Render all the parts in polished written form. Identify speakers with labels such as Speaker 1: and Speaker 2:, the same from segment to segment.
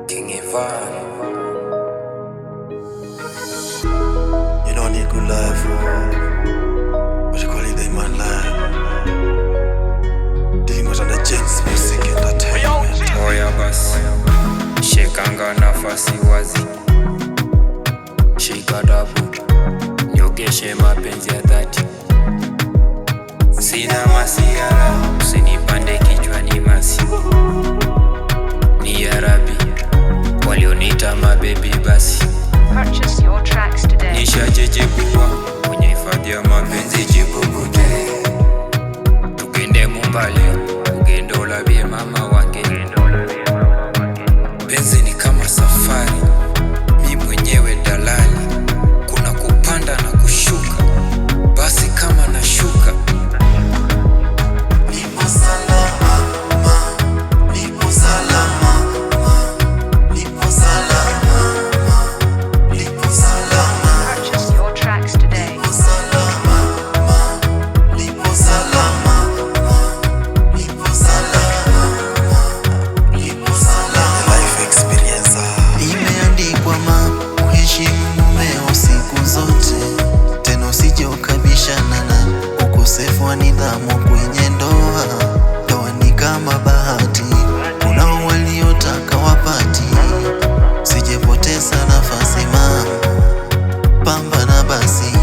Speaker 1: King Ivan. You don't need good life, what you call it, they man life. Dealing with the Jets music entertainment.
Speaker 2: Oya basi, shekanga nafasi wazi, shika dabu, nyogeshe mapenzi ya dhati. Sina masiara, usinipande kichwani masi. Ni ya Rabi, walioniita mabebi basi.
Speaker 3: Purchase your tracks today.
Speaker 2: Nishajejekuwa kwenye hifadhi ya mapenzi jikukute. Tukende Mumbale, ugendo labie mama wange. Penzi ni kama safari, mi mwenyewe dalali. Kuna kupanda na kushuka, basi kama nashuka.
Speaker 1: Nipo salama, nipo salama, nipo salama, nipo salama.
Speaker 3: Purchase your tracks today.
Speaker 1: Nipo salama, nipo salama, nipo salama, nipo salama. Life experience imeandikwa kuheshimu mumeo siku zote, tena usije ukabishana na ukosefu wa nidhamu kwenye ndoa. Ndoa ni kama bahati, kuna waliotaka wapati, usijepoteza nafasi pambana basi.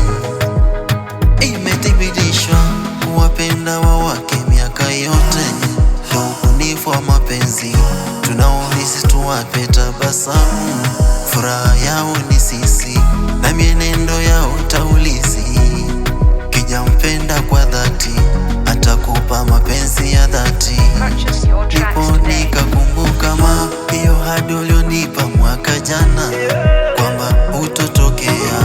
Speaker 1: Imethibitishwa kuwapenda wawake miaka yote, ndo ubunifu wa mapenzi tunaohisi tuwape tabasamu. Furaha yao ni sisi na mienendo yao taulizi. Kijampenda kwa dhati atakupa mapenzi ya dhati.
Speaker 3: Purchase your tracks
Speaker 1: Nipo
Speaker 3: today.
Speaker 1: nikakumbuka hiyo hadi ulionipa mwaka jana, kwamba hutotokea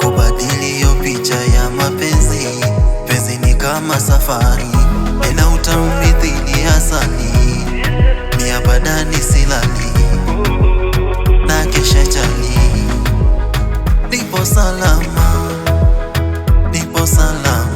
Speaker 1: kubadili hiyo picha ya mapenzi. Penzi ni kama safari, ina utamu mithili asali. Ni abadani silali na kesha chali. Nipo salama, nipo salama.